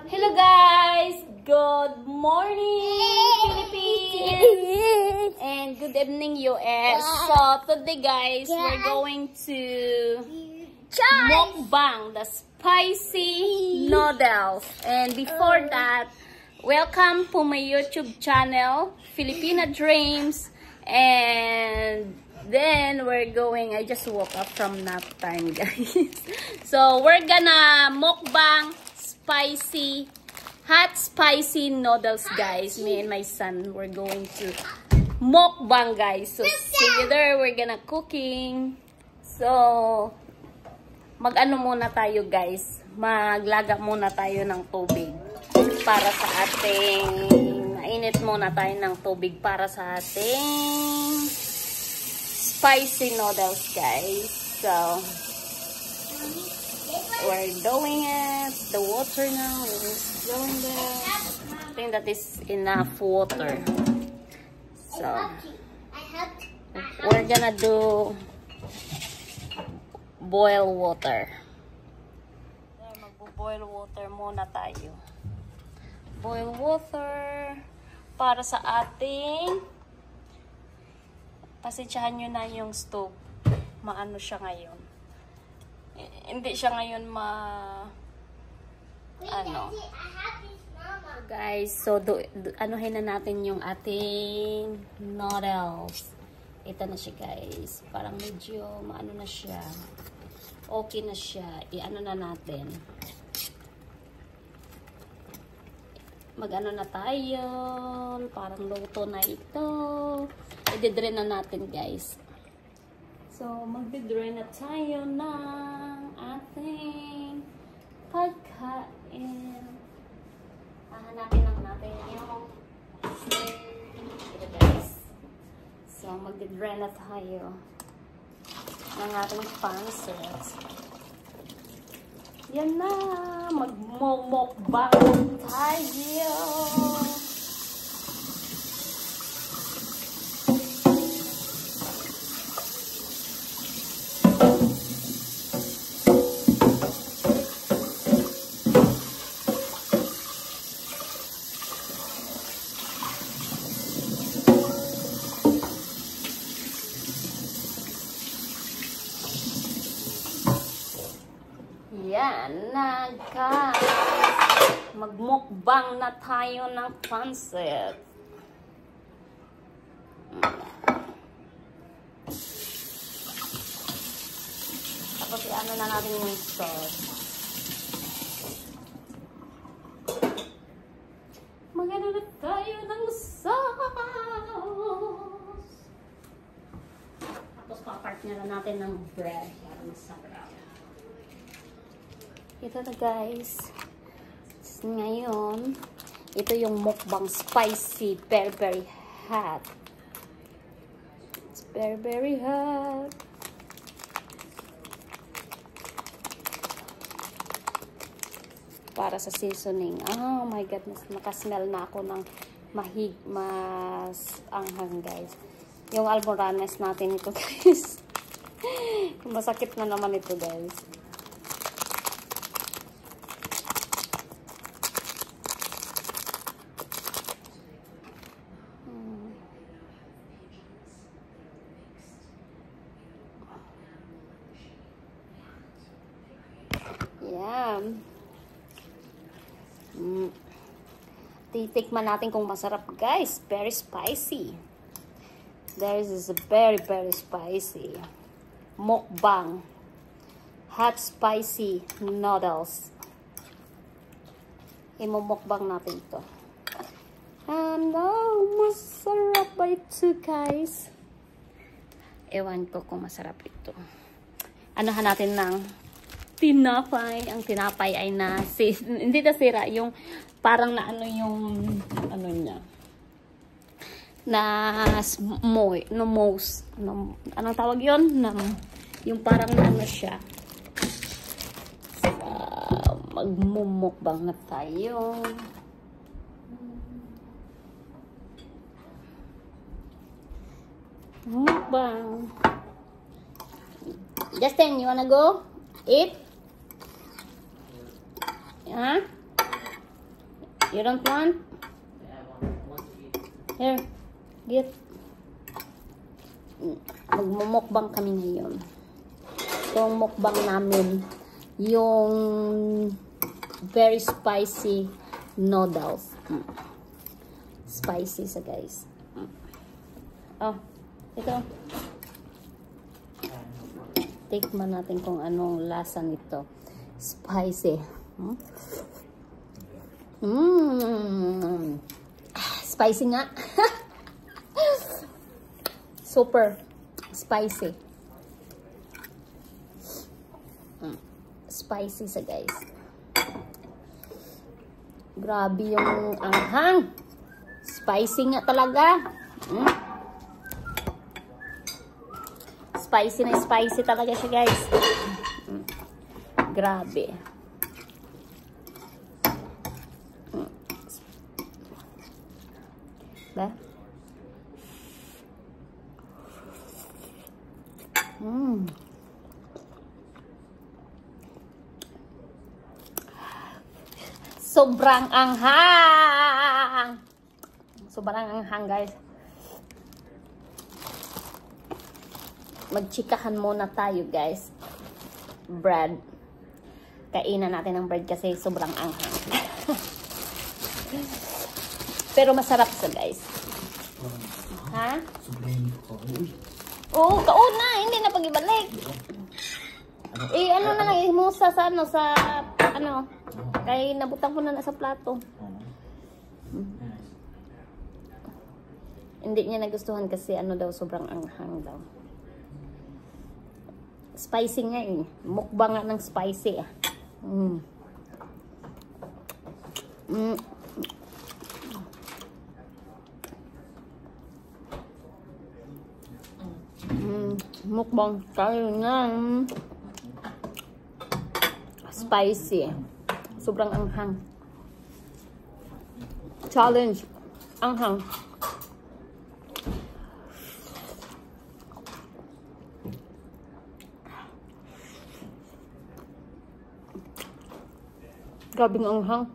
Hello guys! Good morning Philippines! And good evening US. So today guys, we're going to mukbang the spicy noodles. And before that, welcome to my YouTube channel, Filipina Dreams. And then we're going, I just woke up from nap time guys. So we're gonna mukbang hot spicy noodles guys. Me and my son, we're going to mukbang guys. So see you there, we're gonna cooking. So mag-ano muna tayo guys, maglaga muna tayo ng tubig para sa ating, mainit muna tayo ng tubig para sa ating spicy noodles guys. So we're doing it. The water now is going there. I think that is enough water. So we're gonna do boil water. Magbo-boil water muna tayo. Boil water para sa ating, pasensyahan nyo na yung stove. Maano siya ngayon. Hindi siya ngayon ano. Guys, so anuhin na natin yung ating noodles. Ito na siya guys. Parang medyo maano na siya. Okay na siya. I-ano na natin. Mag-ano na tayo. Parang luto na ito. I-drain na natin guys. So, mag-drain na tayo ng ating pagkain. Hahanapin lang natin yung ito guys. So, mag-drain na tayo ng ating pancit. Yan na! Mag-mukbang tayo! Yan na guys, magmukbang na tayo ng pancit. Tapos i-ano na natin yung sauce. Mag-ano na tayo ng sauce. Tapos pa-partner na natin ng bread para masarap. Ito na guys. Ngayon, ito yung mukbang spicy, very hot. It's very hot. Para sa seasoning. Oh my goodness, nakasmell na ako ng mas anghang guys. Yung almoranas natin ito guys. Masakit na naman ito guys. Titikman natin kung masarap guys. Very spicy. This is a very spicy mukbang hot spicy noodles. Imumukbang natin ito. Ano, masarap ba ito guys? Ewan ko kung masarap ito. Anuhan natin ng tinapay. Ang tinapay ay hindi nasira. Yung parang na ano yung ano niya. Anong tawag yun? Yung parang na ano siya. Magmumukbang na tayo. Mukbang. Justin, you wanna go eat? Huh? You don't want? Here, get. Magmumukbang kami ngayon. Itong mukbang namin, yung very spicy noodles. Spicy sa guys. Oh, ito. Tikman natin kung anong lasa nito. Spicy. Spicy nga. Super spicy. Spicy sa guys. Grabe yung anghang. Spicy nga talaga. Spicy na spicy talaga siya guys. Grabe. Ba? Sobrang anghang. Sobrang anghang guys. Magchikahan muna tayo guys. Bread. Kainan natin ng bread kasi sobrang anghang. Pero masarap sa guys. Ha? Oo, kauna. Hindi na pag-ibalik. Eh, ano na lang. Imusa sa ano, sa ano. Kaya nabutang ko na sa plato. Hindi niya nagustuhan kasi ano daw, sobrang anghang daw. Spicy nga eh. Mukbang nga ng spicy ah. Mukbang tayo ng spicy. Sobrang anghang. Challenge. Anghang. Grabing anghang.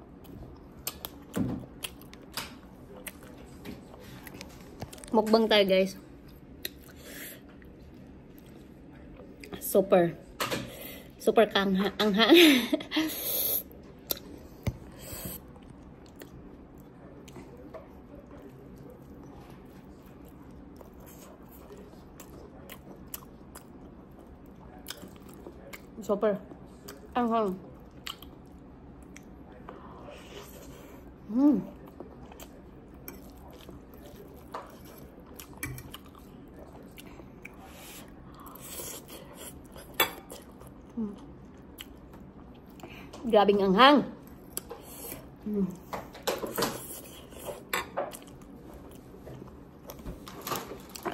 Mukbang tayo guys. Super anghang. Super anghang. Grabing anghang.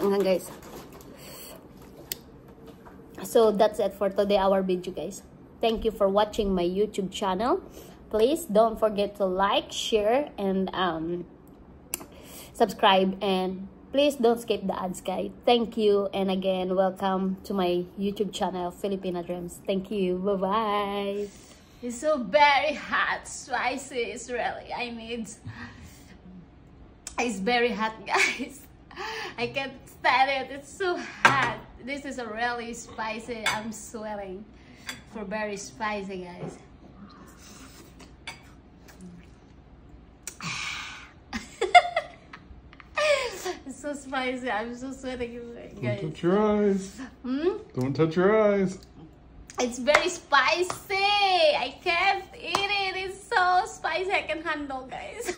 Anghang guys. So that's it for today, our video guys. Thank you for watching my YouTube channel. Please don't forget to like, share, and subscribe, and please don't skip the ads guys. Thank you, and again, welcome to my YouTube channel, Filipina Dreams. Thank you. Bye bye. It's so very hot, spicy. It's really, it's very hot guys. I can't stand it. It's so hot. This is a really spicy. I'm sweating for very spicy guys. It's so spicy. I'm so sweating guys. Don't touch your eyes. Don't touch your eyes. It's very spicy. I can't eat it. It's so spicy. I can handle guys.